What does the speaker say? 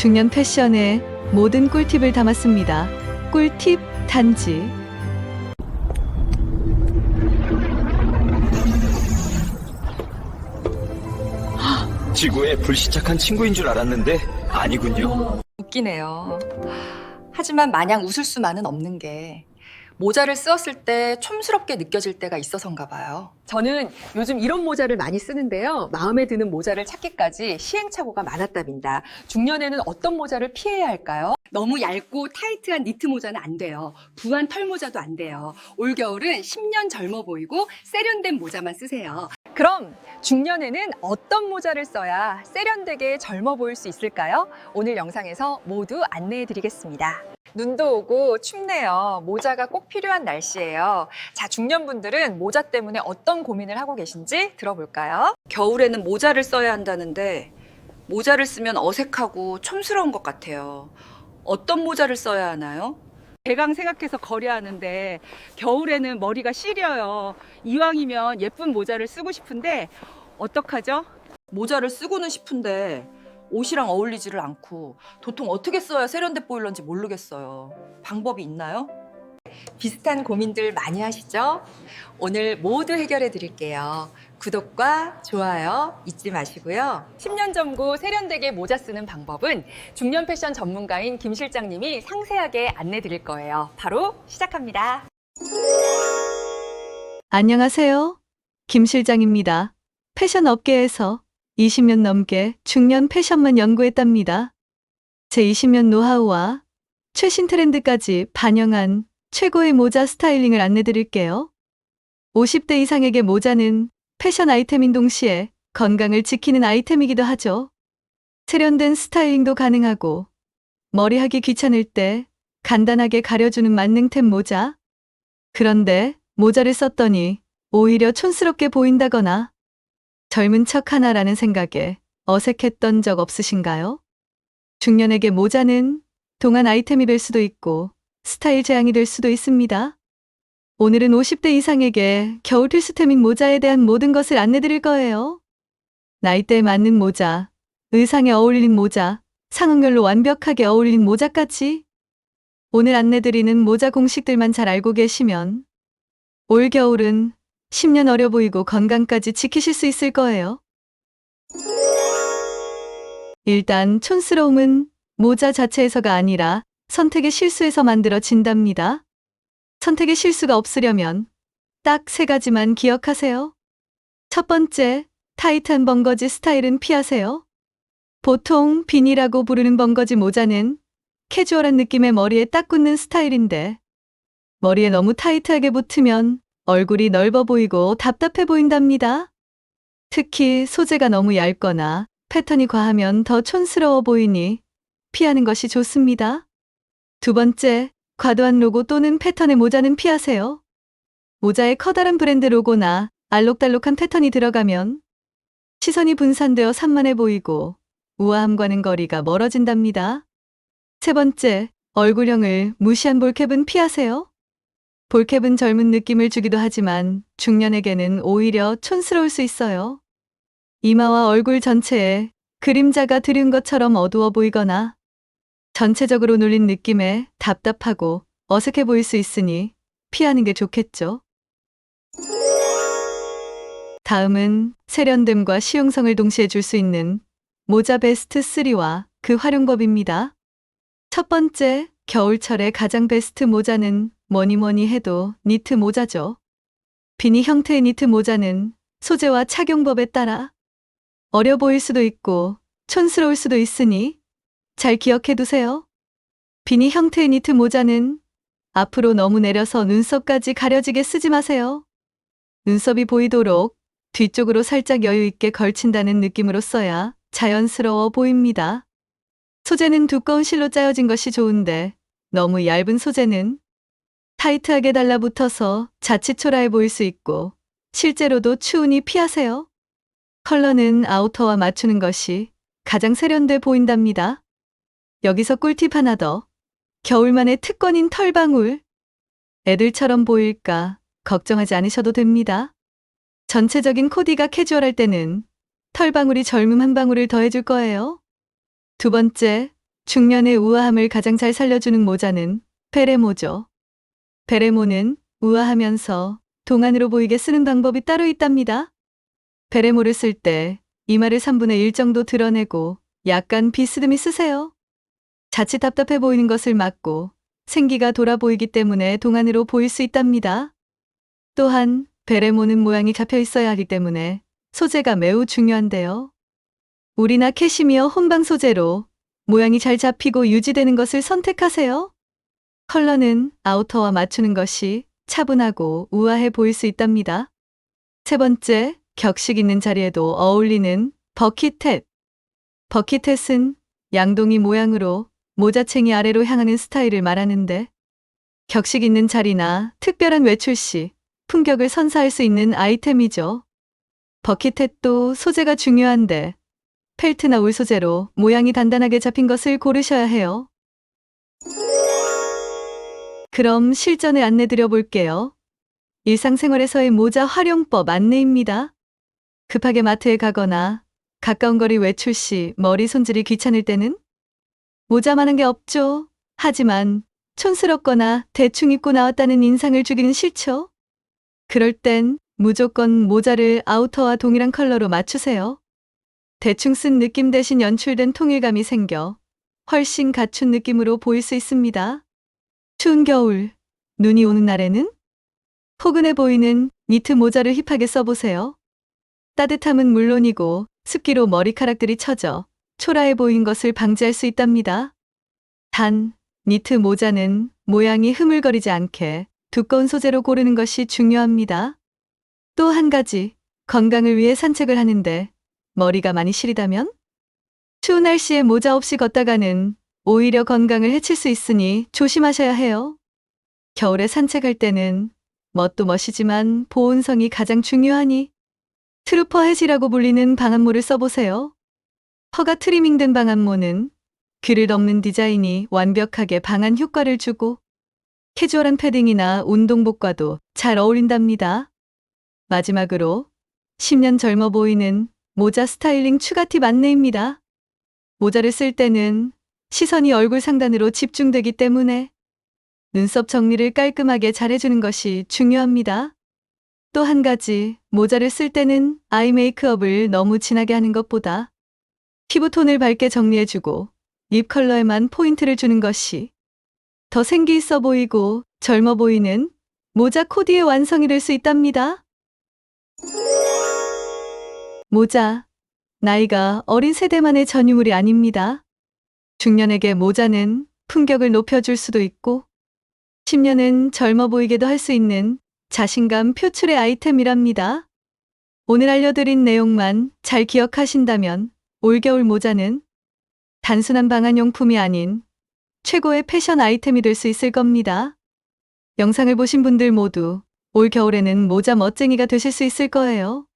중년 패션의 모든 꿀팁을 담았습니다. 꿀팁 단지. 지구에 불시착한 친구인 줄 알았는데 아니군요. 웃기네요. 하지만 마냥 웃을 수만은 없는 게 모자를 쓰었을 때 촌스럽게 느껴질 때가 있어서인가 봐요. 저는 요즘 이런 모자를 많이 쓰는데요. 마음에 드는 모자를 찾기까지 시행착오가 많았답니다. 중년에는 어떤 모자를 피해야 할까요? 너무 얇고 타이트한 니트 모자는 안 돼요. 부한 털 모자도 안 돼요. 올겨울은 10년 젊어 보이고 세련된 모자만 쓰세요. 그럼 중년에는 어떤 모자를 써야 세련되게 젊어 보일 수 있을까요? 오늘 영상에서 모두 안내해 드리겠습니다. 눈도 오고 춥네요. 모자가 꼭 필요한 날씨예요. 자, 중년분들은 모자 때문에 어떤 고민을 하고 계신지 들어볼까요? 겨울에는 모자를 써야 한다는데 모자를 쓰면 어색하고 촌스러운 것 같아요. 어떤 모자를 써야 하나요? 대강 생각해서 거래하는데 겨울에는 머리가 시려요. 이왕이면 예쁜 모자를 쓰고 싶은데 어떡하죠? 모자를 쓰고는 싶은데 옷이랑 어울리지를 않고 도통 어떻게 써야 세련돼 보일런지 모르겠어요. 방법이 있나요? 비슷한 고민들 많이 하시죠? 오늘 모두 해결해 드릴게요. 구독과 좋아요 잊지 마시고요. 10년 전고 세련되게 모자 쓰는 방법은 중년 패션 전문가인 김 실장님이 상세하게 안내 드릴 거예요. 바로 시작합니다. 안녕하세요. 김 실장입니다. 패션 업계에서 20년 넘게 중년 패션만 연구했답니다. 제 20년 노하우와 최신 트렌드까지 반영한 최고의 모자 스타일링을 안내 드릴게요. 50대 이상에게 모자는 패션 아이템인 동시에 건강을 지키는 아이템이기도 하죠. 세련된 스타일링도 가능하고 머리하기 귀찮을 때 간단하게 가려주는 만능템 모자. 그런데 모자를 썼더니 오히려 촌스럽게 보인다거나 젊은 척 하나라는 생각에 어색했던 적 없으신가요? 중년에게 모자는 동안 아이템이 될 수도 있고 스타일 재앙이 될 수도 있습니다. 오늘은 50대 이상에게 겨울 필수템인 모자에 대한 모든 것을 안내 드릴 거예요. 나이대에 맞는 모자, 의상에 어울리는 모자, 상황별로 완벽하게 어울리는 모자까지. 오늘 안내 드리는 모자 공식들만 잘 알고 계시면 올겨울은 10년 어려 보이고 건강까지 지키실 수 있을 거예요. 일단 촌스러움은 모자 자체에서가 아니라 선택의 실수에서 만들어진답니다. 선택의 실수가 없으려면 딱 3가지만 기억하세요. 첫 번째, 타이트한 벙거지 스타일은 피하세요. 보통 비니라고 부르는 벙거지 모자는 캐주얼한 느낌의 머리에 딱 굳는 스타일인데 머리에 너무 타이트하게 붙으면 얼굴이 넓어 보이고 답답해 보인답니다. 특히 소재가 너무 얇거나 패턴이 과하면 더 촌스러워 보이니 피하는 것이 좋습니다. 두 번째, 과도한 로고 또는 패턴의 모자는 피하세요. 모자에 커다란 브랜드 로고나 알록달록한 패턴이 들어가면 시선이 분산되어 산만해 보이고 우아함과는 거리가 멀어진답니다. 세 번째, 얼굴형을 무시한 볼캡은 피하세요. 볼캡은 젊은 느낌을 주기도 하지만 중년에게는 오히려 촌스러울 수 있어요. 이마와 얼굴 전체에 그림자가 들은 것처럼 어두워 보이거나 전체적으로 눌린 느낌에 답답하고 어색해 보일 수 있으니 피하는 게 좋겠죠. 다음은 세련됨과 실용성을 동시에 줄 수 있는 모자 베스트 3와 그 활용법입니다. 첫 번째, 겨울철에 가장 베스트 모자는 뭐니 해도 니트 모자죠. 비니 형태의 니트 모자는 소재와 착용법에 따라 어려 보일 수도 있고 촌스러울 수도 있으니 잘 기억해 두세요. 비니 형태의 니트 모자는 앞으로 너무 내려서 눈썹까지 가려지게 쓰지 마세요. 눈썹이 보이도록 뒤쪽으로 살짝 여유 있게 걸친다는 느낌으로 써야 자연스러워 보입니다. 소재는 두꺼운 실로 짜여진 것이 좋은데 너무 얇은 소재는 타이트하게 달라붙어서 자칫 초라해 보일 수 있고 실제로도 추우니 피하세요. 컬러는 아우터와 맞추는 것이 가장 세련돼 보인답니다. 여기서 꿀팁 하나 더. 겨울만의 특권인 털방울. 애들처럼 보일까 걱정하지 않으셔도 됩니다. 전체적인 코디가 캐주얼할 때는 털방울이 젊음 한 방울을 더해줄 거예요. 두 번째, 중년의 우아함을 가장 잘 살려주는 모자는 베레모죠. 베레모는 우아하면서 동안으로 보이게 쓰는 방법이 따로 있답니다. 베레모를 쓸 때 이마를 3분의 1 정도 드러내고 약간 비스듬히 쓰세요. 자칫 답답해 보이는 것을 막고 생기가 돌아 보이기 때문에 동안으로 보일 수 있답니다. 또한 베레모는 모양이 잡혀 있어야 하기 때문에 소재가 매우 중요한데요. 울이나 캐시미어 혼방 소재로 모양이 잘 잡히고 유지되는 것을 선택하세요. 컬러는 아우터와 맞추는 것이 차분하고 우아해 보일 수 있답니다. 세 번째, 격식 있는 자리에도 어울리는 버킷햇. 버킷햇은 양동이 모양으로 모자챙이 아래로 향하는 스타일을 말하는데 격식 있는 자리나 특별한 외출 시 품격을 선사할 수 있는 아이템이죠. 버킷햇도 소재가 중요한데 펠트나 울 소재로 모양이 단단하게 잡힌 것을 고르셔야 해요. 그럼 실전에 안내 드려 볼게요. 일상생활에서의 모자 활용법 안내입니다. 급하게 마트에 가거나 가까운 거리 외출 시 머리 손질이 귀찮을 때는 모자만한 게 없죠. 하지만 촌스럽거나 대충 입고 나왔다는 인상을 주기는 싫죠. 그럴 땐 무조건 모자를 아우터와 동일한 컬러로 맞추세요. 대충 쓴 느낌 대신 연출된 통일감이 생겨 훨씬 갖춘 느낌으로 보일 수 있습니다. 추운 겨울, 눈이 오는 날에는 포근해 보이는 니트 모자를 힙하게 써보세요. 따뜻함은 물론이고 습기로 머리카락들이 처져 초라해 보이는 것을 방지할 수 있답니다. 단, 니트 모자는 모양이 흐물거리지 않게 두꺼운 소재로 고르는 것이 중요합니다. 또 한 가지, 건강을 위해 산책을 하는데 머리가 많이 시리다면? 추운 날씨에 모자 없이 걷다가는 오히려 건강을 해칠 수 있으니 조심하셔야 해요. 겨울에 산책할 때는 멋도 멋이지만 보온성이 가장 중요하니 트루퍼 해지라고 불리는 방한모를 써보세요. 허가 트리밍된 방한모는 귀를 덮는 디자인이 완벽하게 방한 효과를 주고 캐주얼한 패딩이나 운동복과도 잘 어울린답니다. 마지막으로 10년 젊어 보이는 모자 스타일링 추가 팁 안내입니다. 모자를 쓸 때는 시선이 얼굴 상단으로 집중되기 때문에 눈썹 정리를 깔끔하게 잘해주는 것이 중요합니다. 또 한 가지, 모자를 쓸 때는 아이 메이크업을 너무 진하게 하는 것보다 피부톤을 밝게 정리해주고 립 컬러에만 포인트를 주는 것이 더 생기 있어 보이고 젊어 보이는 모자 코디의 완성이 될 수 있답니다. 모자, 나이가 어린 세대만의 전유물이 아닙니다. 중년에게 모자는 품격을 높여줄 수도 있고 10년은 젊어 보이게도 할 수 있는 자신감 표출의 아이템이랍니다. 오늘 알려드린 내용만 잘 기억하신다면 올겨울 모자는 단순한 방한용품이 아닌 최고의 패션 아이템이 될 수 있을 겁니다. 영상을 보신 분들 모두 올 겨울에는 모자 멋쟁이가 되실 수 있을 거예요.